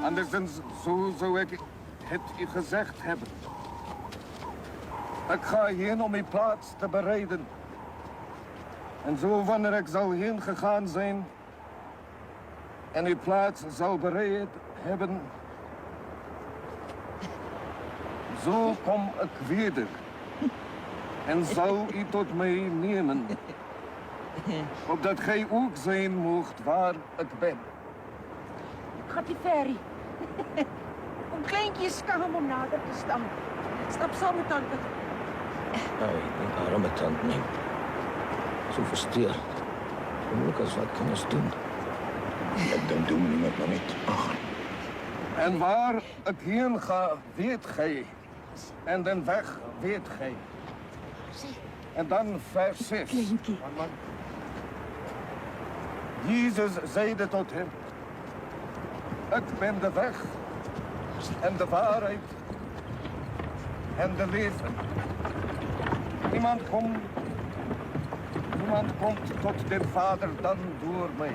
Anderszins, zo zou ik het u gezegd hebben. Ik ga heen om uw plaats te bereiden. En zo wanneer ik zal heen gegaan zijn en uw plaats zal bereid hebben, zo kom ik weer en zal u tot mij nemen, opdat gij ook zijn moogt waar ik ben. Gaat die ferry. Om kleintje is skaam om nader te staan. Stap saam met tante. Ai, die arme tante nie. So versteur. Moeilijk als wat kan ons doen? Dan doen we het maar niet. En waar ik heen ga, weet gij. En den weg weet gij. En dan vers 6. Jezus zeide tot hem: ik ben de weg en de waarheid en de leven. Niemand komt tot de Vader dan door mij.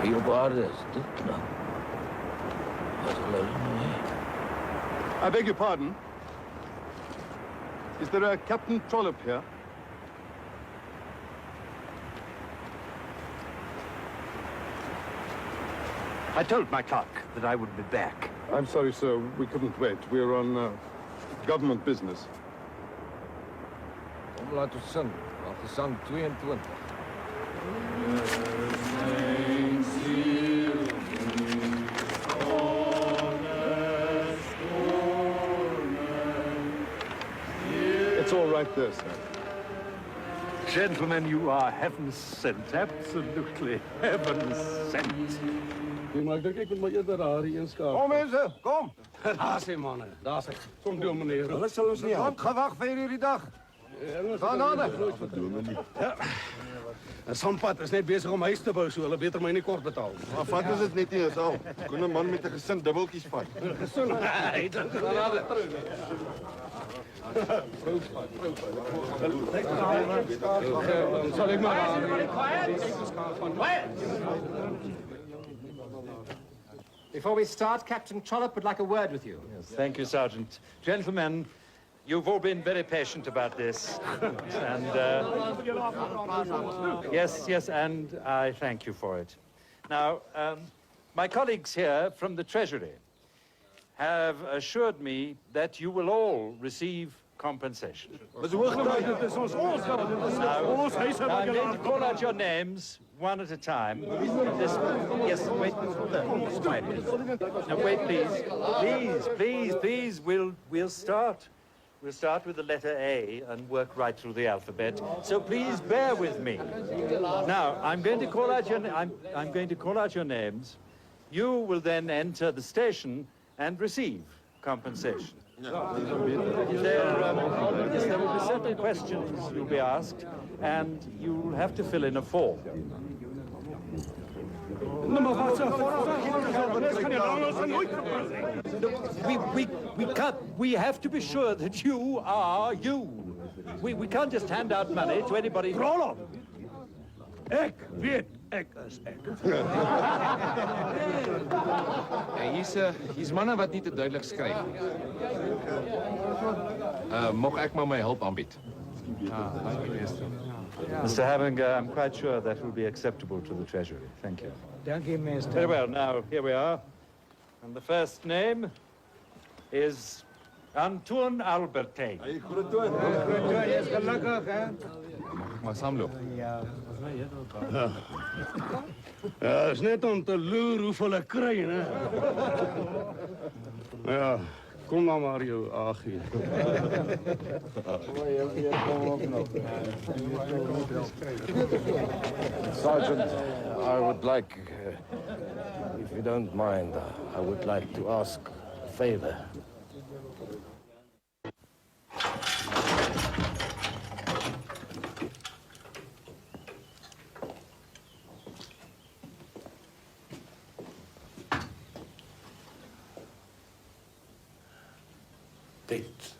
Hier op aarde is dit knap. Wat geloof je? I beg your pardon. Is there a Captain Trollope here? I told my clerk that I would be back. I'm sorry, sir. We couldn't wait. We're on government business. Kom, laat ons sing. Laat gezang 22. It's all right there, sir. Gentlemen, you are heaven sent. Absolutely heaven sent. Maar ik denk, ik moet maar eerder haar eens gaan. Kom mensen, kom. Daar zijn mannen. Daar zijn. Kom door, meneer. Dat zullen ons niet helpen. Gewacht voor jullie dag. Ga nader. Ja. En Sampad is net bezig om huis te bouwen, so hulle beter my nie kort betaal. Maar vat is het niet eens al. Kon een man met een gezin dubbeltjes vat. Gesond. Nee, dan zal ik maar Before we start, Captain Trollope would like a word with you. Yes, thank you, Sergeant. Gentlemen, you've all been very patient about this. And yes, and I thank you for it. Now, my colleagues here from the Treasury have assured me that you will all receive compensation. Now, I'm going to call out your names one at a time. Yes, wait. Now, wait, please. We'll start. We'll start with the letter A and work right through the alphabet. So please bear with me. Now, I'm going to call out your names. You will then enter the station and receive compensation. There will be certain questions you'll be asked, and you'll have to fill in a form. We have to be sure that you are you. We can't just hand out money to anybody. Trollope! Ek weet ek is ek. Hier's manne wat nie te duidelik skryf nie. Mag ek maar my hulp aanbied? Mr. Havinger, I'm quite sure that will be acceptable to the Treasury. Thank you. Dank u, meester. Very well, now, here we are. And the first name is Antoine Albertijn. Is gelukkig, hè? Maar saamloop. Ja, is net om te loer hoeveel ek kry, hè. Ja, kom dan maar jou Agie. Sergeant, I would like, if you don't mind, I would like to ask a favor. Dit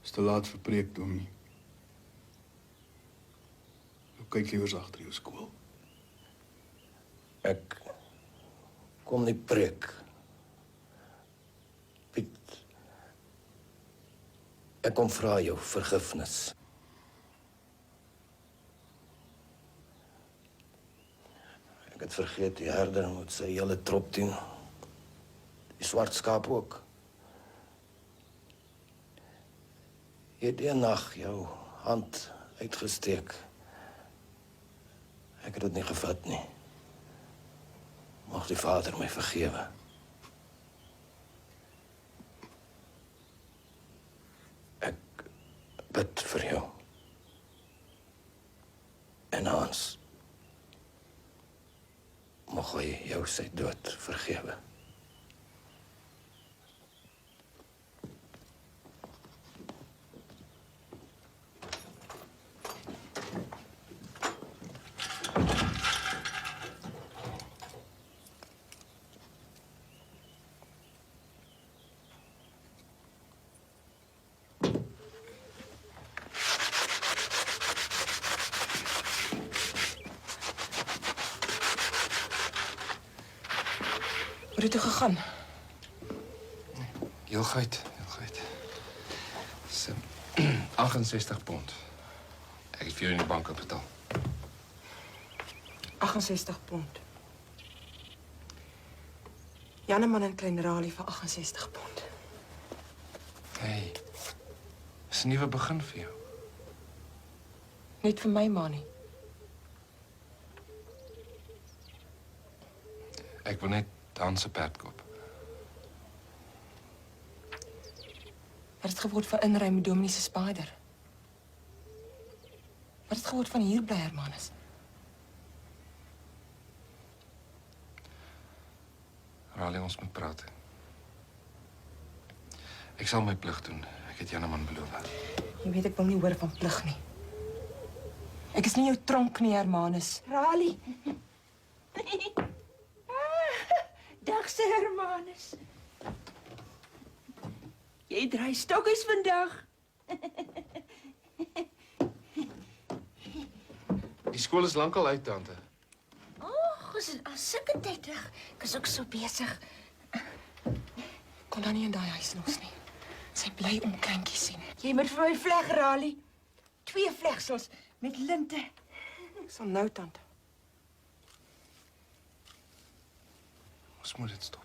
Is te laat vir preek, dominee. Nou kyk liewer agter jou skool. Ek kom nie preek. Piet, ek kom vra jou vergifnis. Ek het vergeet die herder moet sy hele trop doen. Die swart skaap ook. Jy het die nag jou hand uitgesteek. Ek het dit nie gevat nie. Mag die Vader my vergewe. Ek bid vir jou. En Hans, mag hy jou sy dood vergewe. Hoe het dit gegaan? Heel goed. Dis 68 pond. Ek het vir jou in die bank betaal. 68 pond. Janneman en Klein Raleigh vir 68 pond. Hey, dis 'n nuwe begin vir jou. Net vir my, Mani. Ek wil net Hans se perd koop. Wat het geword van inry met Dominee se Spider? Wat het geword van hier bly Hermanus? Raleigh, ons moet praat. Ek sal my plig doen. Ek het Janneman beloof. Jy weet ek wil nie hoor van plig nie. Ek is nie jou tronk nie, Hermanus. Raleigh. Dag se Hermanus. Jy draai stokkies vandag. Die skool is lankal uit, tante. Ons is al sulke tydig. Ek is ook so besig. Kon dan nie in daai huis los nie. Sy bly om kleintjies sien. Jy moet vir my vleg, Raleigh. 2 vlegsels met linte. Ek sal nou, tante. Ons moet dit stop.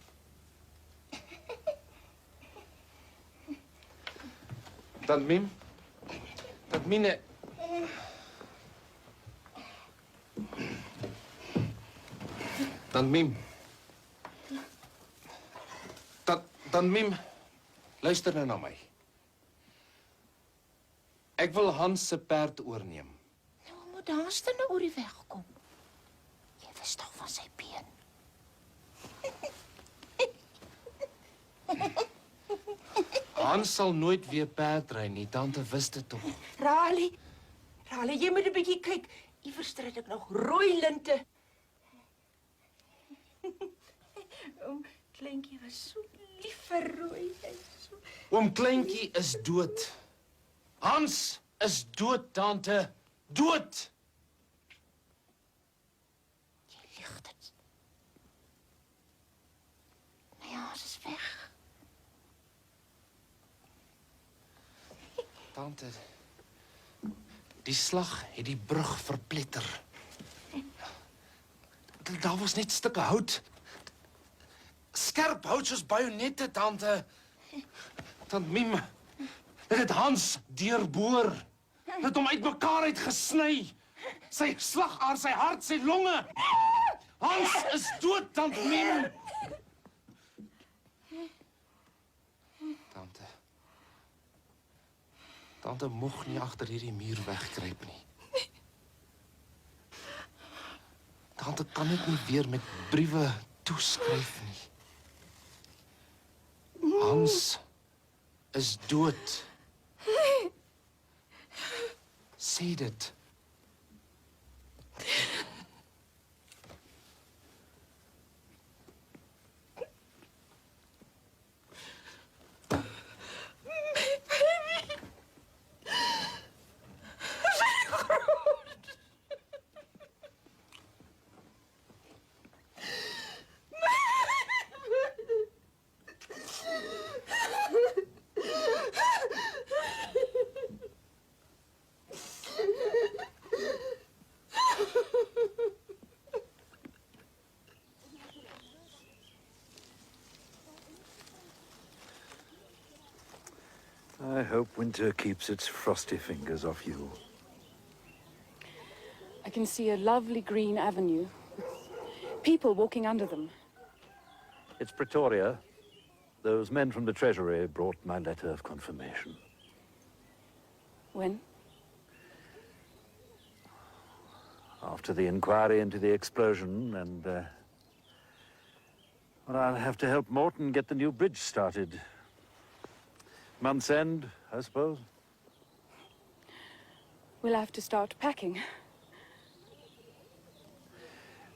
Tant Miem? Tant Mine... Tant Miem. Tant Miem, luister nou na my. Ek wil Hans se perd oorneem. Nou moet Hans dan nou oor die weg kom. Jy verstaan van sy been. Hans sal nooit weer perd ry nie, tante wist dit tog. Raleigh, jy moet 'n bietjie kyk. Iewers het ek nog rooi linte. Oom Kleintjie was so lief vir rooi. Oom Kleintjie is dood. Hans is dood, tante. Dood! Jy lieg dit. My Hans is weg. Tante, die slag het die brug verpletter. Daar was net stukke hout. Skerp hout soos bajonette, tante. Tant Miem, dit het Hans deurboor. Dit het hom uitmekaar uitgesny. Sy slagaar, sy hart, sy longe. Hans is dood, tant Miem. Tante moeg nie agter hierdie muur wegkruip nie. Tante kan dit nie weer met briewe toeskryf nie. Hans is dood. Sê dit. I hope winter keeps its frosty fingers off you. I can see a lovely green avenue. People walking under them. It's Pretoria. Those men from the Treasury brought my letter of confirmation. When? After the inquiry into the explosion, and well, I'll have to help Morton get the new bridge started. Month's end, I suppose. We'll have to start packing.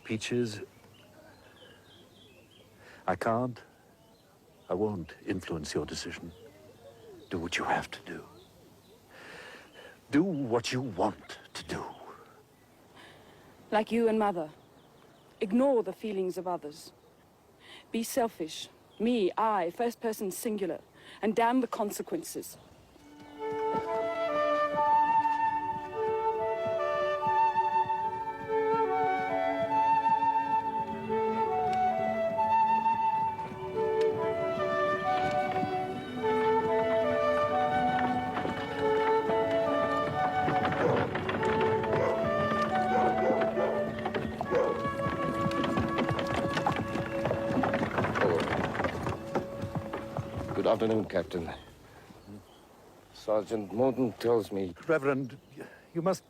Peaches, I can't, I won't influence your decision. Do what you have to do. Do what you want to do. Like you and Mother. Ignore the feelings of others. Be selfish. Me, I, first person singular. And damn the consequences. Good afternoon, Captain. Sergeant Morton tells me... Reverend, you must...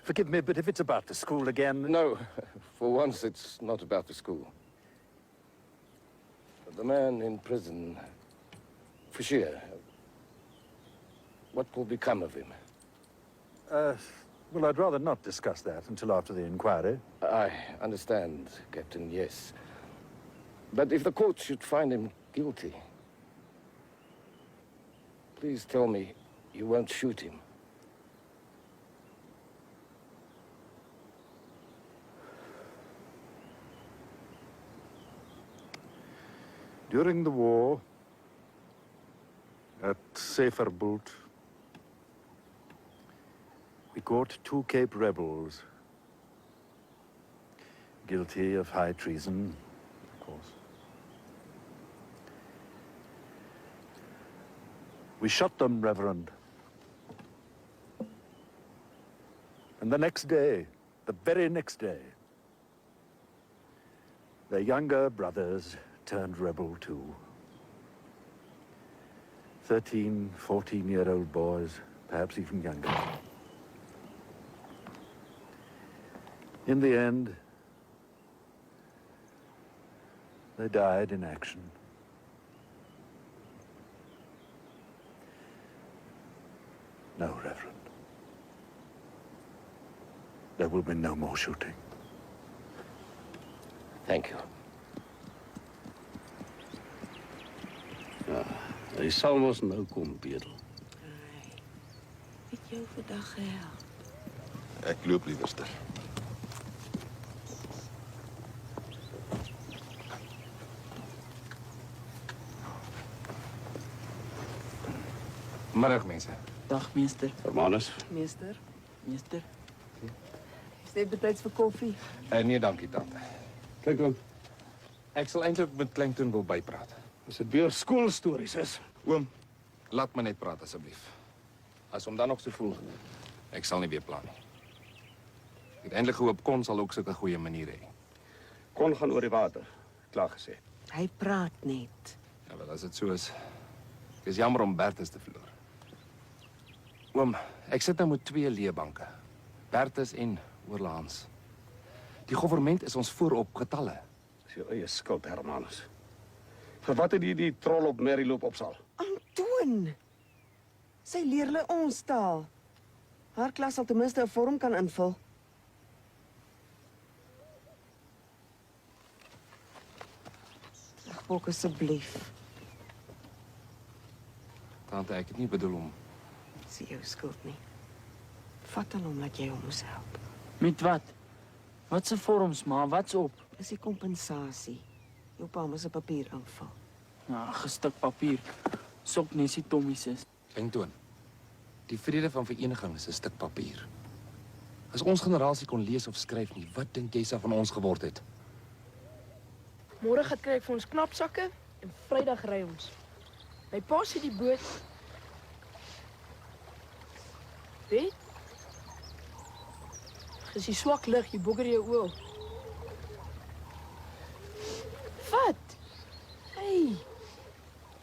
Forgive me, but if it's about the school again... No, for once it's not about the school. The man in prison, Fisher, what will become of him? Well, I'd rather not discuss that until after the inquiry. I understand, Captain, yes. But if the court should find him guilty, please tell me you won't shoot him. During the war, at Saferbult, we caught 2 Cape rebels, guilty of high treason, of course. We shot them, Reverend. And the next day, the very next day, their younger brothers turned rebel too. 13, 14-year-old boys, perhaps even younger. In the end, they died in action. No, Reverend. There will be no more shooting. Thank you. Ja, hy sal ons nou kom bedel. Het jou vandag gehelp? Ek loop liewerster. Middag, mense. Dag, meester. Hermanus, Meester. Meester. Is dit betyds vir koffie? Nee, dankie, tante. kyk dan, Ek sal eintlik met Clinton wil bypraat. as dit weer skoolstories is. Oom, laat my net praat asseblief. As hom dan nog so voel, ek sal nie weer plan nie. Ek het eintlik gehoop Kon sal ook sulke goeie maniere hê. Kon gaan oor die water, klaar gesê. Hy praat net. Ja, wel, as dit so is. Ek is jammer om Bertus te verloor. Oom, ek sit nou met 2 leebanke. Bertus en Oorlaans. Die government is ons voorop getalle. Dis jou eie skuld, Hermanus. Vir wat het die troll op Mary loop opsal? Antoon! Sy leer hulle ons taal. Haar klas sal ten minste 'n vorm kan invul. Ag, Bok, asseblief. Tante, ek het nie bedoel om... Dis jou skuld nie. Vat aan hom dat jy hom moes help. Met wat? Wat se vorms, ma? Wat's op? Dis die kompensasie. Jou pa moet 'n papier invul. Nou, 'n stuk papier. Sok nesie tommies is. Clinton, die vrede van vereniging is 'n stuk papier. As ons generasie kon lees of skryf nie, wat dink jy sou van ons geword het? Môre gaan kry ek vir ons knapsakke en Vrydag ry ons. My pa sê die boot Bet? As jy swak lig, jy bogger jou oë. Wat? Hey,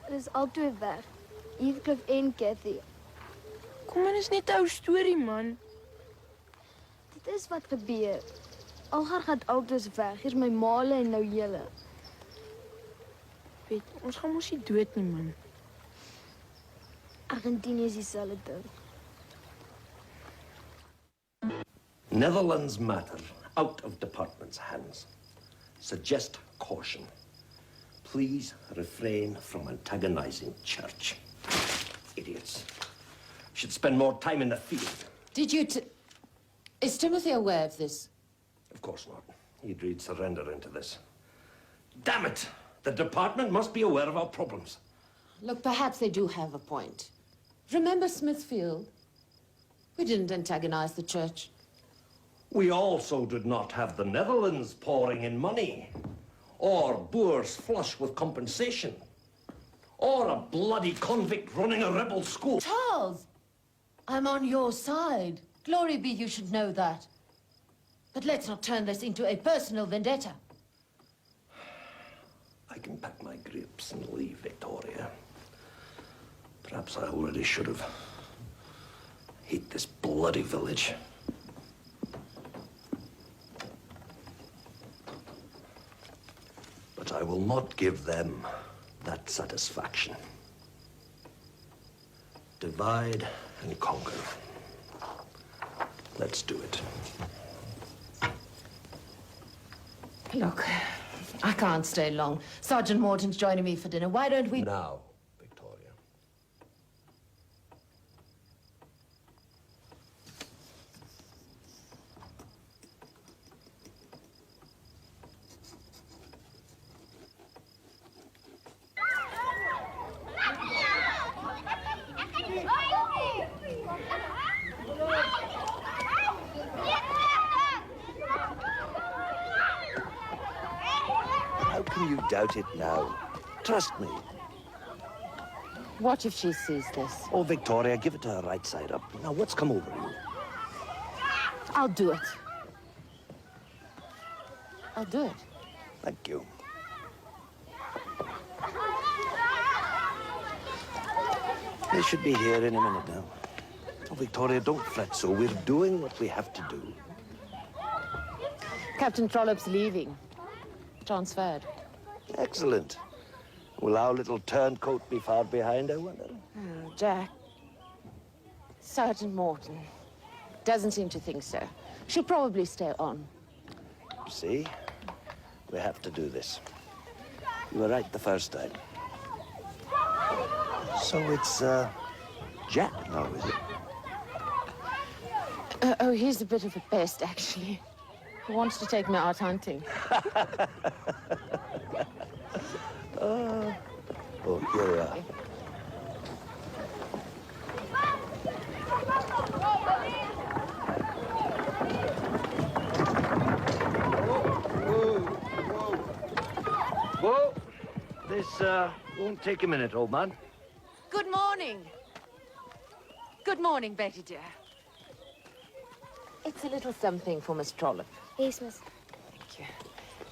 Hulle is albei weg. Heathcliff en Cathy. kom maar, is net 'n ou storie, man. Dit is wat gebeur. Algar gaan altyd weg. Hier's my maale en nou julle. Bet, ons gaan mos nie dood nie, man. Argentinië is dieselfde ding. Netherlands matter out of department's hands. Suggest caution. Please refrain from antagonizing church. Idiots. Should spend more time in the field. Did you Is Timothy aware of this? Of course not. He'd read surrender into this. Damn it! The department must be aware of our problems. Look, perhaps they do have a point. Remember Smithfield? We didn't antagonize the church. We also did not have the Netherlands pouring in money, or Boers flush with compensation, or a bloody convict running a rebel school. Charles, I'm on your side. Glory be, you should know that. But let's not turn this into a personal vendetta. I can pack my grips and leave Victoria. Perhaps I already should have. Hate this bloody village. But I will not give them that satisfaction. Divide and conquer. Let's do it. Look, I can't stay long. Sergeant Morton's joining me for dinner. Why don't we... Now, Victoria. How can you doubt it now? Trust me. What if she sees this? Oh, Victoria, give it to her right side up. Now, what's come over you? I'll do it. I'll do it. Thank you. They should be here any minute now. Oh, Victoria, don't fret so. We're doing what we have to do. Captain Trollope's leaving. Transferred. Excellent. Will our little turncoat be far behind, I wonder? Oh, Jack. Sergeant Morton doesn't seem to think so. She'll probably stay on. You see? We have to do this. You were right the first time. So it's, Jack now, is it? Oh, he's a bit of a pest, actually. He wants to take me out hunting. Oh, here we are. Whoa. This, won't take a minute, old man. Good morning. Good morning, Betty dear. It's a little something for Miss Trollope. Yes, miss. Thank you.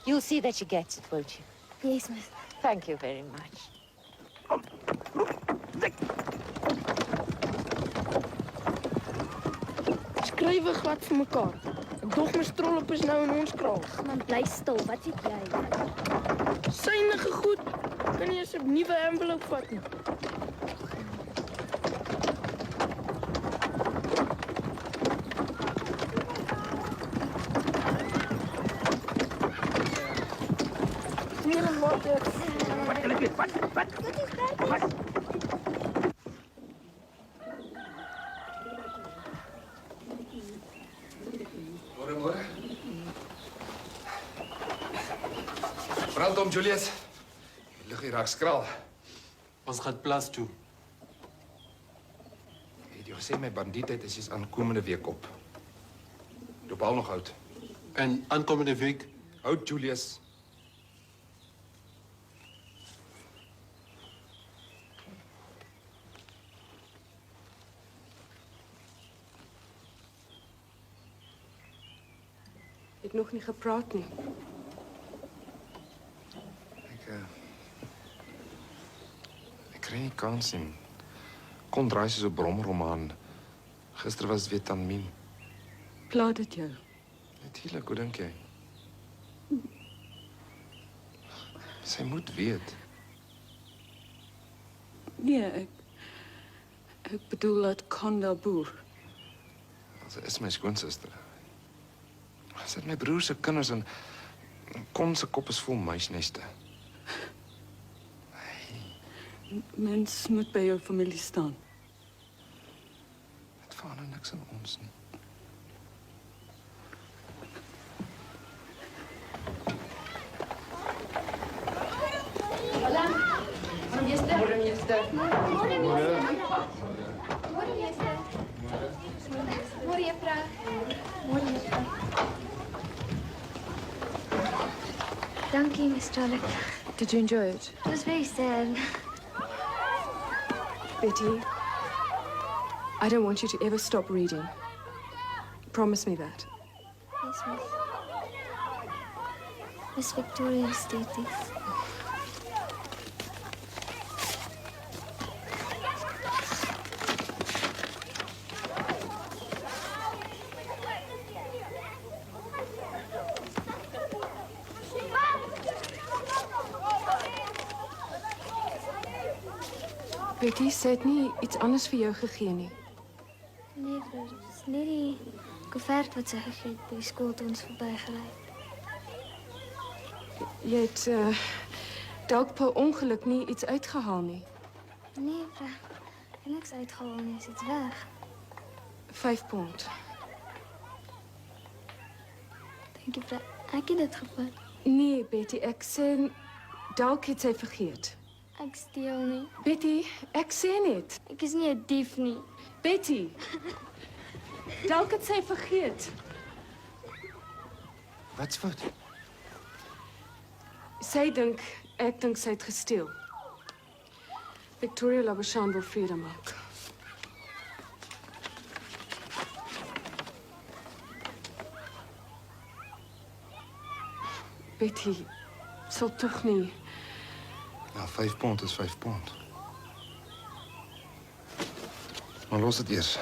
You'll see that she gets it, won't you? Yes, miss. Thank you very much. Skrywe glad vir mekaar. Ek dog my Trollope is nou in ons kraal. Man, bly stil. Wat weet jy? Synige goed. Kan jy asb nuwe envelop vat nie? Môre, môre. Brandom, Julius. Die lug hier raak skraal. Ons gaan plas toe. Het jy gesê my bandietheid is aankomende week op? Doop al nog oud. En aankomende week Oud, Julius. nog nie gepraat nie. Ek kry nie kans nie. Kon draai soos 'n bromroman. Gister was dit weer aan Miem. Pla dit jou? Natuurlik, hoe dink jy? Sy moet weet. Nee, ek bedoel dat Conda boer. Sy is my skoonsister. Sy het my broer se kinders en Kon se kop is vol muisneste. Mens moet by jou familie staan. Dit verander niks aan ons nie. Môre, meester. Môre, meester. Môre, juffrou. Môre, juffrou. Dankie, Miss Charlotte. Did you enjoy it? It was very sad. Betty, I don't want you to ever stop reading. Promise me that. Yes, Miss. Miss Victoria Estate. Betty, sy het nie iets anders vir jou gegee nie. Nee, vrou, dit is net die koevert wat sy gegee het by die skool toe ons verbygery. Jy het dalk per ongeluk nie iets uitgehaal nie. Nee, vrou. Ek het niks uitgehaal nie, is iets weg. 5 pond. Dankie, vrou. Ek het dit gevat. Nee, Betty, ek sê dalk het sy vergeet. Ek steel nie. Betty, ek sê net. Ek is nie 'n dief nie. Betty. Dalk het sy vergeet. Wat's fout? Ek dink sy het gesteel. Victoria Labuschagne wil vrede maak. Betty, sal tog nie. Ja, 5 pond is 5 pond. Maar los dit eers.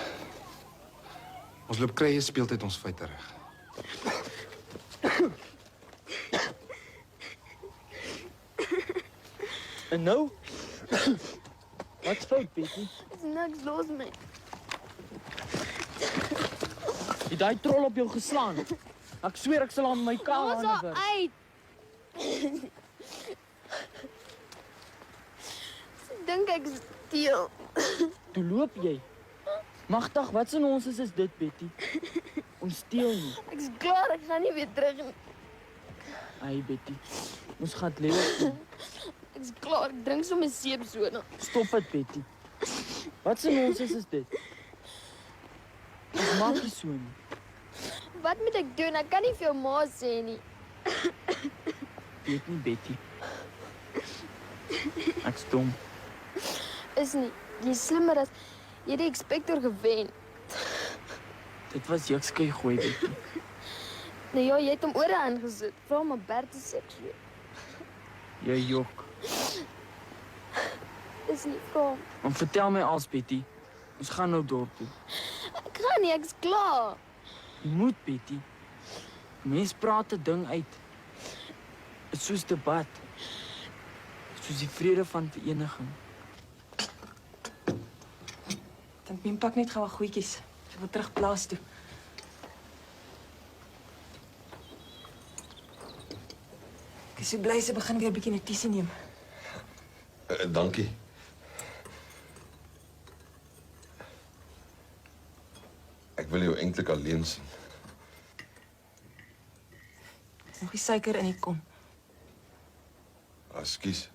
Ons loop krye speeltyd ons feite reg. En nou? Wat's fout, Betty? Is niks los my. Het daai trol op jou geslaan? Ek sweer ek sal aan my kaal Los haar uit. Dink ek steel. Toe loop jy. Magtig, wat in ons is dit, Betty? Ons steel nie. Ek is klaar, ek gaan nie weer terug nie. Ai, Betty. Ons gaan lewe. Ek is klaar, ek drink sommer seepsoda. Stop dit, Betty. Wat in ons is dit? Ons maak nie so nie. Wat moet ek doen? Ek kan nie vir jou ma sê nie. Weet nie, Betty. Ek's dom. Is nie. Jy is slimmer as jy die inspekteur gewen. Dit was jukskei gooi, Betty. Nou ja, jy het hom ore aangesit. Vra maar Bert se seks weer. Jy jok. Is nie vra. Maar vertel my als, Betty. Ons gaan nou dorp toe. Ek gaan nie, ek's klaar. Jy moet, Betty. Mens praat 'n ding uit. Dit is soos debat. Soos die vrede van vereniging. Tant Miem pak net gou 'n goedjies. Sy wil terug plaas toe. Ek is so bly sy begin weer 'n bietjie notisie neem. Dankie. Ek wil jou eintlik alleen sien. Nog die suiker in die kom. Ekskuus.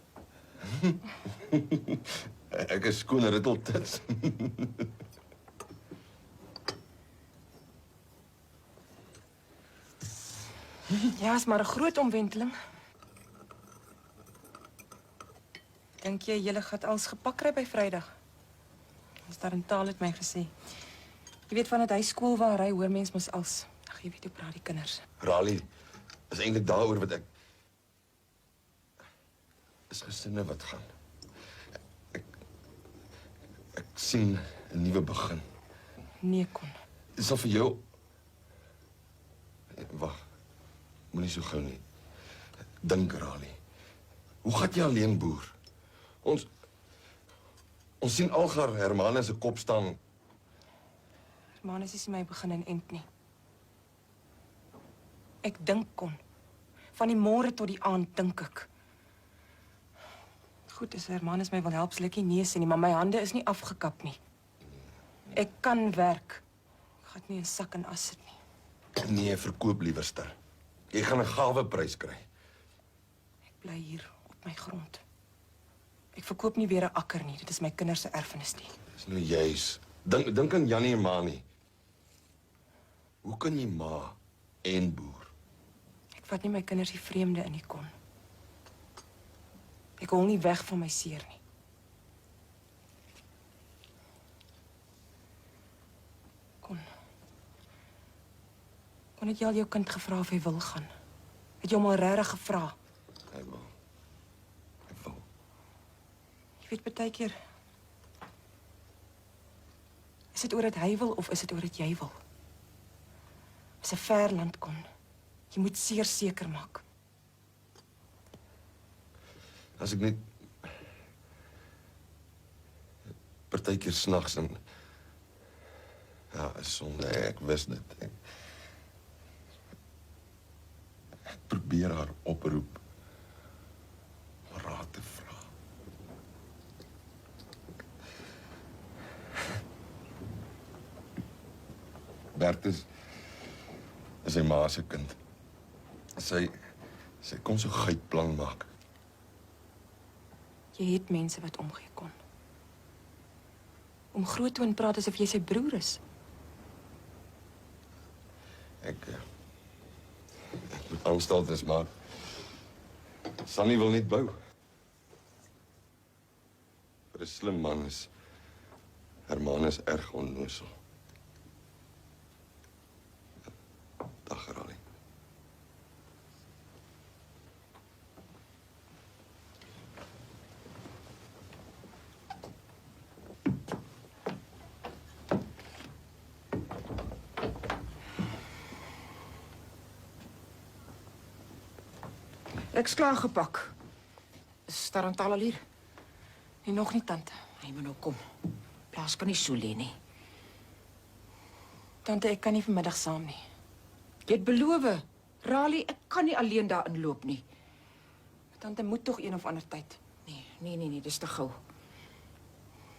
Ek is skoon ritteltits. Ja, is maar 'n groot omwenteling. Dink jy julle gaan alles gepak kry by Vrydag? Ons daar in taal het my gesê. Jy weet van dit hy skool waar hy hoor mens mos als Ag, jy weet hoe praat die kinders. Raleigh, is eintlik daaroor wat ek is gesinne wat gaan. Ek sien 'n nuwe begin. Nee, Kon. Dit sal vir jou wag. Moenie so gou nie. Dink, Raleigh. Hoe gaan jy alleen boer? Ons sien Algar Hermanus se kop staan. Hermanus is my begin en end nie. Ek dink, Kon. Van die môre tot die aand dink ek. Goed, as Hermanus my wil help, sal ek nie nee sê nie, maar my hande is nie afgekap nie. Ek kan werk. Ek gaan nie 'n sak en as sit nie. Nee, verkoop liewerster. Jy gaan 'n gawe prys kry. Ek bly hier op my grond. Ek verkoop nie weer 'n akker nie. Dit is my kinders se erfenis nie. Dis nou juis. Dink aan Jannie en Mani. Hoe kan jy ma en boer? Ek vat nie my kinders die vreemde in die Kon. Ek hol nie weg van my seer nie. Kon het jy al jou kind gevra of hy wil gaan? Het jy hom al regtig gevra? Hy wil. Jy weet baie keer is dit oor dat hy wil of is dit oor dat jy wil? Dis 'n ver land, Kon. Jy moet seker maak. As ek net partykeer snags en ja, is sonde, ek wis dit. Ek probeer haar oproep om raad te vra. Bertus is sy ma se kind. Sy kon so geitplan maak. Jy het mense wat omgee, Kon. Om groot toe en praat asof jy sy broer is. Ek moet aanstaltes maak. Sunny wil net bou. Vir 'n slim man is Hermanus erg onnoosel. Dag, Raleigh. Ek's klaar gepak. Is Tarantal al hier? Nee, nog nie, tante. Hy moet nou kom. Plaas kan nie so lê nie. Tante, ek kan nie vanmiddag saam nie. Jy het beloof. Raleigh, ek kan nie alleen daar inloop nie. Tante moet tog een of ander tyd. Nee, dis te gou.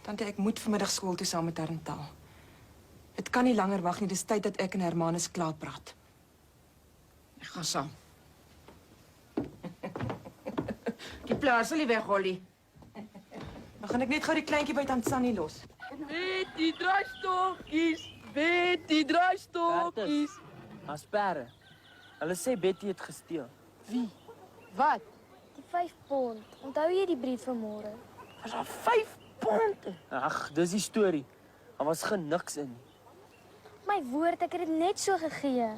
Tante, ek moet vanmiddag skool toe saam met Tarantal. Dit kan nie langer wag nie. Dis tyd dat ek en Hermanus klaar praat. Ek gaan saam. Die plaas sal nie weghol nie. Dan gaan ek net gou die kleintjie by tant Sunny los. Betty, draaistokkies! Betty, draaistokkies! Asperre. Hulle sê Betty het gesteel. Wie? Wat? Die 5 pond. Onthou jy die brief van môre? Was daar 5 pond? Ag, dis die storie. Daar was geen niks in nie. My woord, ek het dit net so gegee.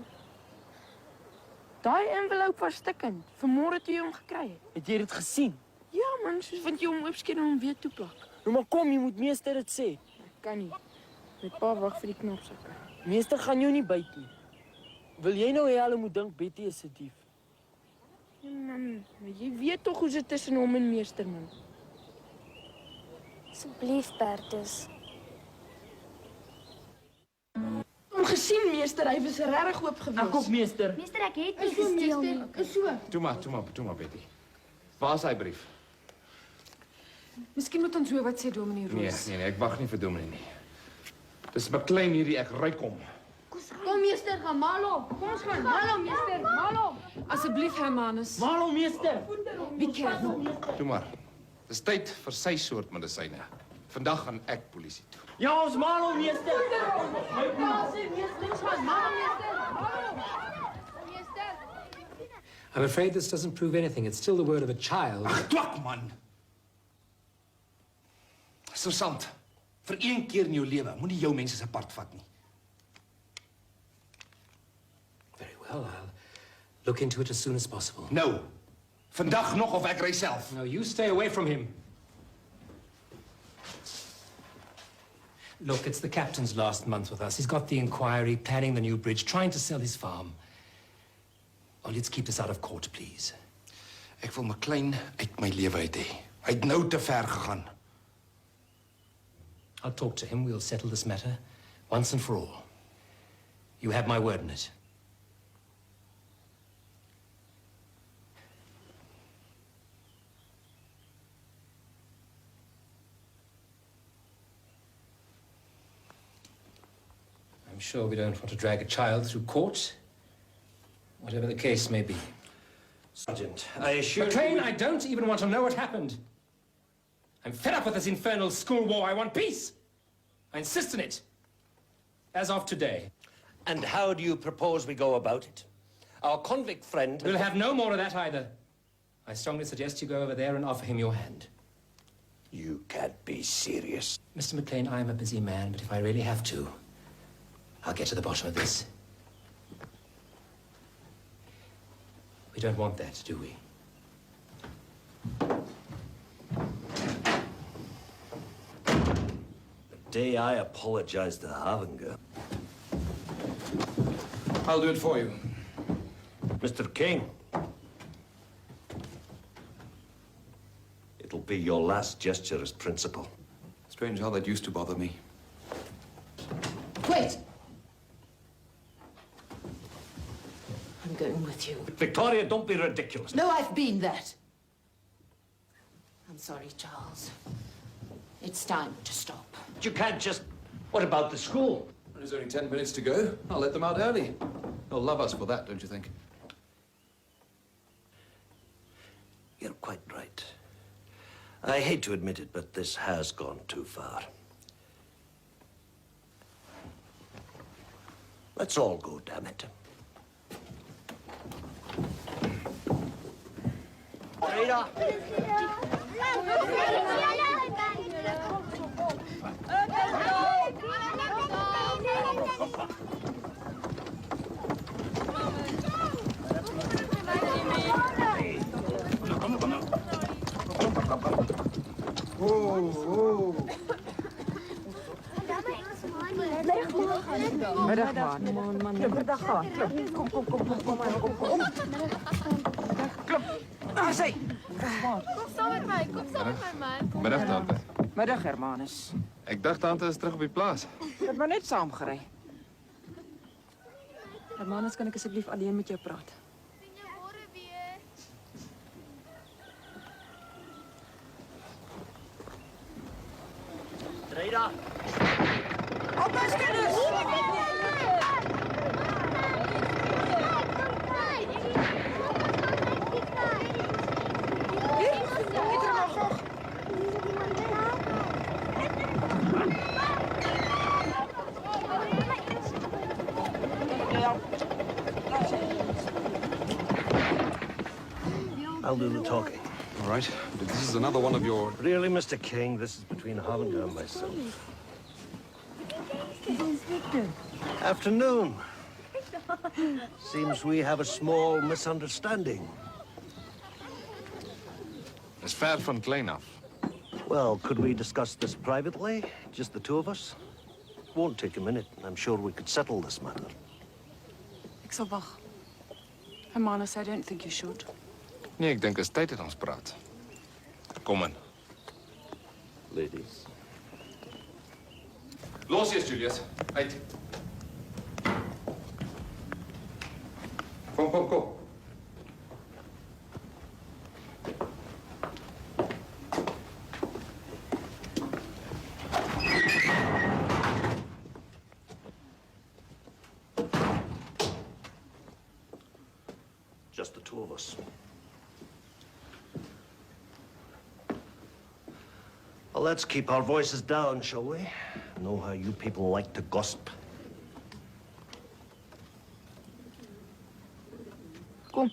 Daai envelop was stikkend. Vanmôre toe jy hom gekry het. Het jy dit gesien? Ja man, soos want jy hom oopskien en hom weer toeplak. Nou maar kom, jy moet meester dit sê. Ek kan nie. My pa wag vir die knopsakke. Meester gaan jou nie byt nie. Wil jy nou hê hulle moet dink Betty is 'n dief? Ja man, maar jy weet tog hoe dit tussen hom en meester man. Asseblief, Bertus. Hom gesien meester, hy was regtig oop gewees. Ek ook meester. Meester, ek het nie gesteel nie. Is so. Toe maar, Betty. Waar is hy brief? Miskien moet ons hoor wat sê Dominee Roos. Nee, ek wag nie vir Dominee nie. Dis beklein hierdie, ek ruik hom. Kom meester, gaan mal hom. Kom ons gaan mal hom, meester, mal hom. Asseblief Hermanus. Maar hom meester. Wie careful. Toe maar. Dis tyd vir sy soort medisyne. Vandag gaan ek polisie toe. Ja, ons maal hom meester. I'm afraid this doesn't prove anything. It's still the word of a child. Ag, twak man. Sergeant, vir een keer in jou lewe, moenie jou mense se part vat nie. Well, I'll look into it as soon as possible. No. Vandag nog of ek ry self. No, you stay away from him. Look, it's the captain's last month with us. He's got the inquiry, planning the new bridge, trying to sell his farm. Oh, let's keep this out of court, please. Ek wil McLean uit my lewe uit hê. Hy het nou te ver gegaan. I'll talk to him. We'll settle this matter once and for all. You have my word on it. I'm sure we don't want to drag a child through court, whatever the case may be. Sergeant, I assure you... McLean, I don't even want to know what happened. I'm fed up with this infernal school war. I want peace. I insist on it. As of today. And how do you propose we go about it? Our convict friend... We'll have no more of that either. I strongly suggest you go over there and offer him your hand. You can't be serious. Mr. McLean, I am a busy man, but if I really have to, I'll get to the bottom of this. We don't want that, do we? The day I apologized to Havinger... I'll do it for you. Mr. King. It'll be your last gesture as principal. Strange how that used to bother me. Wait! I'm going with you. Victoria, don't be ridiculous. No, I've been that. I'm sorry, Charles. It's time to stop. But you can't just... What about the school? There's only 10 minutes to go. I'll let them out early. They'll love us for that, don't you think? You're quite right. I hate to admit it, but this has gone too far. Let's all go, damn it. Rita! Middag man. Middag gaan. Kom. Klop. Ah, sy. Kom saam met my. Kom saam met my man. Middag, tante. Middag Hermanus. Ek dink tante is terug op die plaas. Ek het maar net saam gery. Hermanus, kan ek asseblief alleen met jou praat? Rita! Op my kinders! I'll do the talking. All right, but this is another one of your... Really, Mr. King, this is between Havinger and myself. Afternoon. Seems we have a small misunderstanding. Dis ver van klein af. Well, could we discuss this privately? Just the two of us? Won't take a minute. I'm sure we could settle this matter. Ek sal wag. Hermanus, I don't think you should. Nee, ek dink is tyd dat ons praat. Kom in. Ladies. Los eers, Julius. Uit. Kom. Just the two of us. Well, let's keep our voices down, shall we? Know how you people like to gossip. Kom.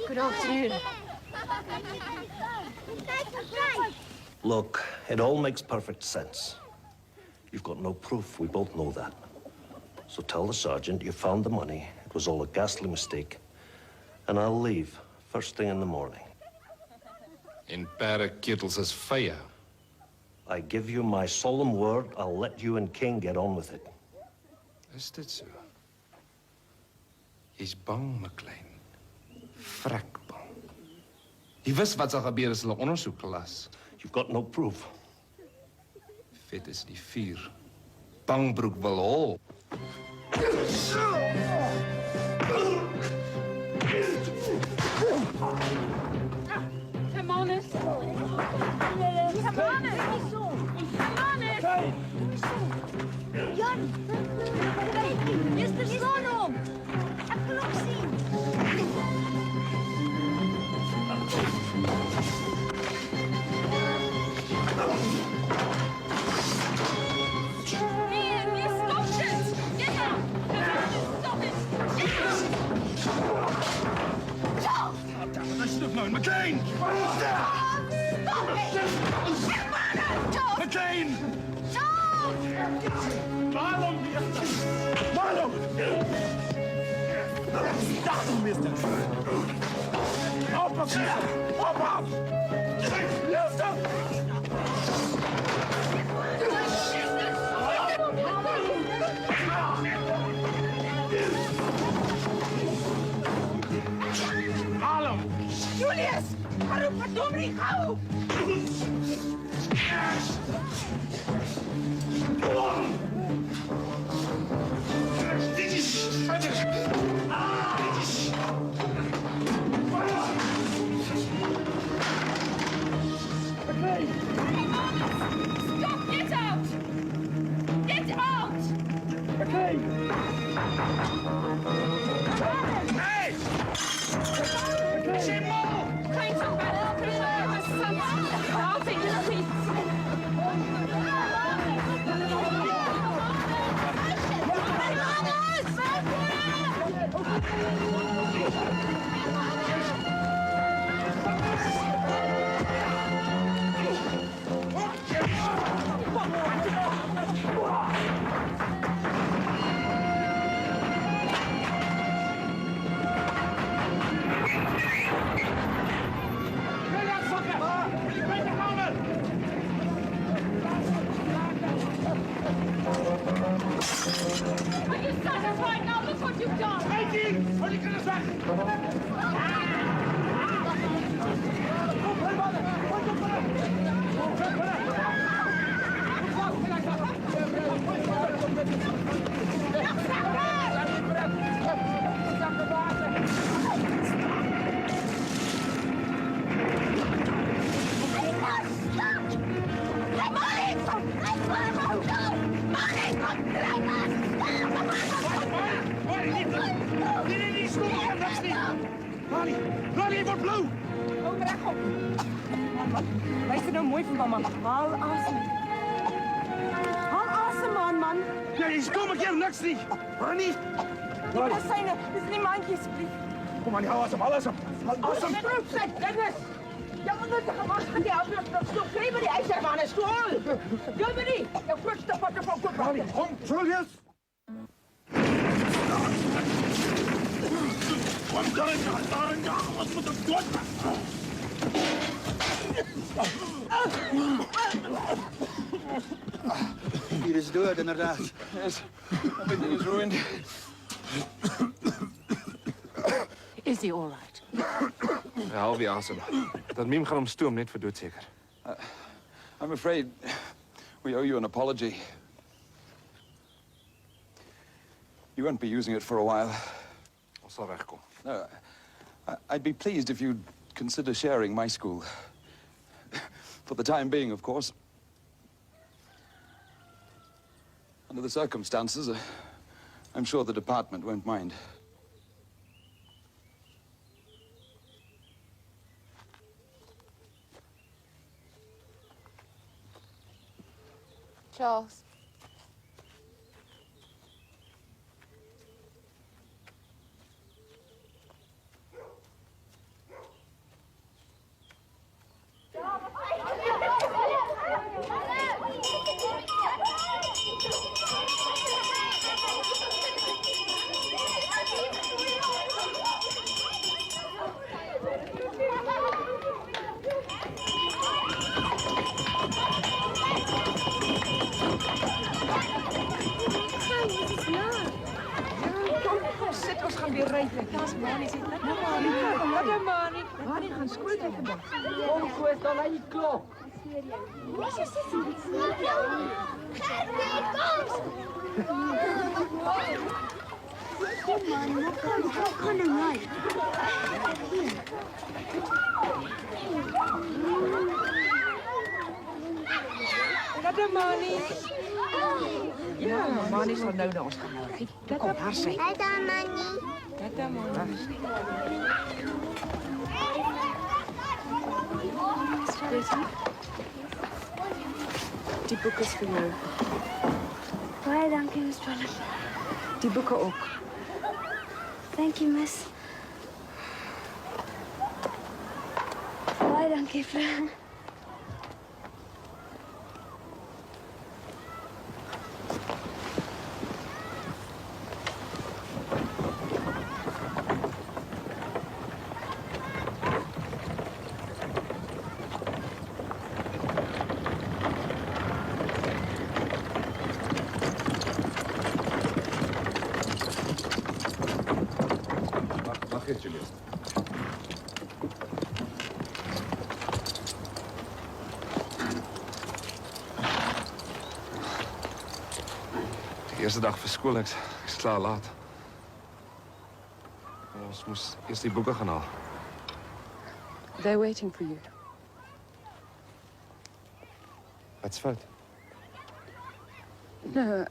Good afternoon. Look, it all makes perfect sense. You've got no proof. We both know that. So tell the sergeant you found the money. It was all a ghastly mistake. And I'll leave first thing in the morning. En perdeketels is vye. I give you my solemn word, I'll let you and King get on with it. Is dit so? Jy's bang, McLean. Vrek bang. Jy wist wat sal gebeur as hulle ondersoek gelas. You've got no proof. Vet is die vuur. Bangbroek wil hol. Hermanus! Hermanus! Hermanus! Jan! Dis die son hom. Ek kan hom sien. Nee, stop dit! Get out! Stop it! Stop! Alsjeblieft, nou, McLean! McLean! Marlon! Marlon! Stop him, mister! Op, mister! Op! Lift up! Marlon! Julius! Waarom verdomme nie gauw? Stop! Get out! Get out! McLean! Hey! Simon! Trying to preserve my son's heart in his feet. Are you satisfied now? Look what you've done! Wat kan er zeggen? Ronnie, wat blauw! Hou reg op. Luister nou mooi van mama. Haal asem. Haal asem aan, man. Nee, is kom ik hier niks niet. Ronnie! Die medisyne, dis nie mandjie asseblief. Kom aan, hou asem, hou asem. Hou asem. Proef sy dinges. Jy moet net gewas van die ouers nog so kry by die eiser man, is toe. Jy weet nie, jou grootste pakke van koop. Ronnie, kom, Julius! Wat kan ik daar? Wat moet ik doen? Hier is dood, inderdaad. Yes, everything is ruined. Is he all right? Ja, hou weer asem. Dat miem gaan hom stoom net vir doodseker. I'm afraid we owe you an apology. You won't be using it for a while. Ons sal regkom. No, I'd be pleased if you'd consider sharing my school. For the time being, of course. Under the circumstances, I'm sure the department won't mind. Charles. Mani gaan skool toe vandag. Kom Koos, dan lei die klok. Mani. Ja, Mani sal nou na ons gaan nou. Kom, haar sy. Tata, Mani. Tata, Mani. Die boek is vir jou. Baie dankie, Miss Jonas. Die boeke ook. Thank you, Miss. Baie dankie, Fleur. Mag jy, Julius? Die eerste dag vir skool, ek's klaar laat. Ons moes eers die boeke gaan haal. They're waiting for you. Wat's fout? No,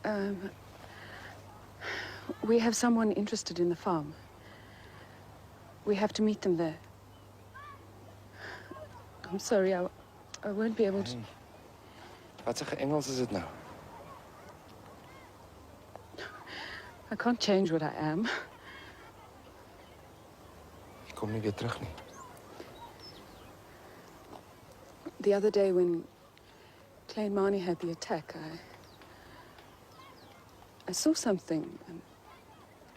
we have someone interested in the farm. We have to meet them there. I'm sorry, I won't be able to... Wat 'n Engels is dit nou? I can't change what I am. Ek kom nie weer terug nie. The other day when Clay and Marnie had the attack, I saw something.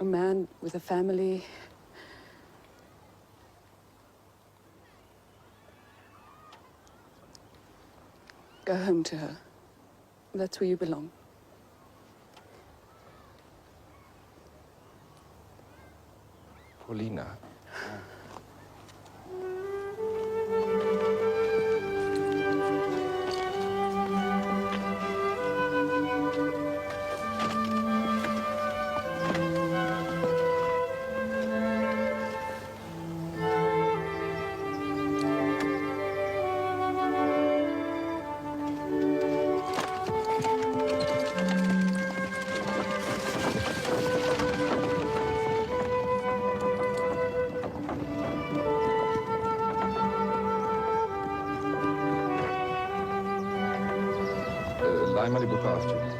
A man with a family. Go home to her. That's where you belong. Paulina. Laai maar die boeke af, Julius.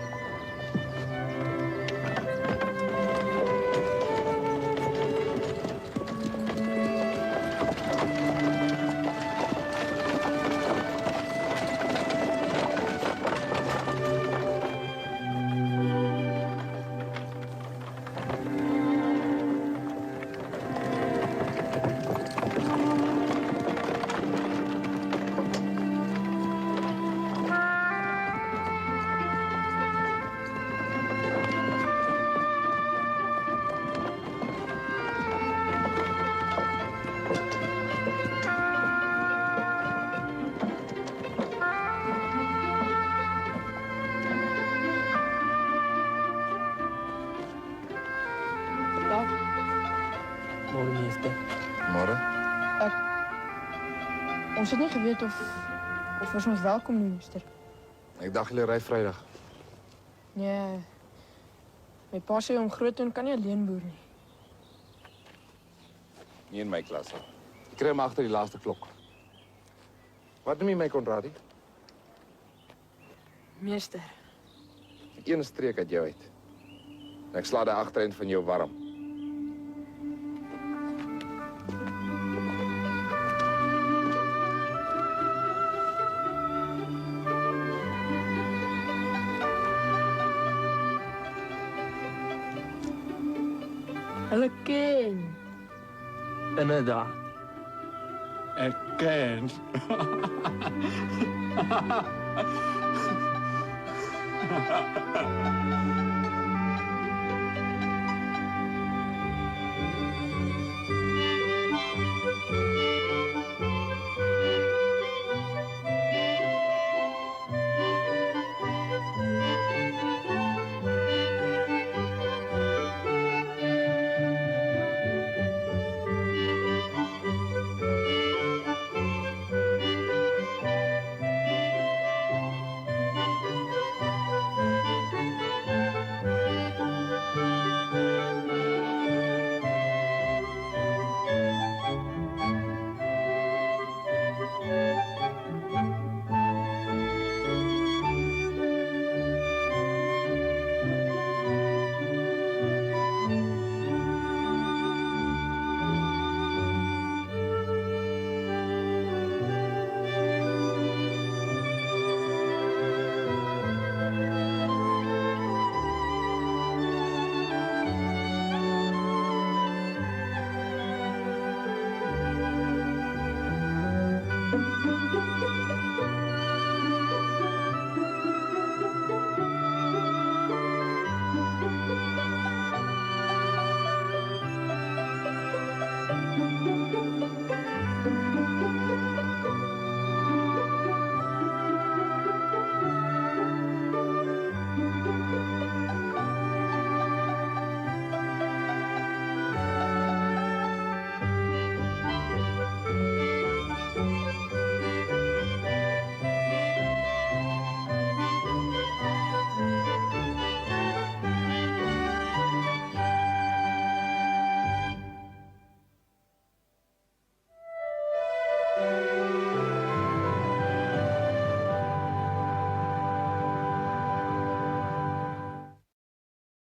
Môre meester. Môre? Ons het nie geweet of ons ons welkom nie, meester. Ek dacht julle ry Vrydag. Nee. My pa sê om groot doen kan nie alleen boer nie. Nie in my klas. Ek kry hom agter die laaste klok. Wat noem jy my, Konradie? Meester. Een streek uit jou uit. En ek sla die agterend van jou warm. Hulle ken. Inderdaad. Ek ken. Thank you.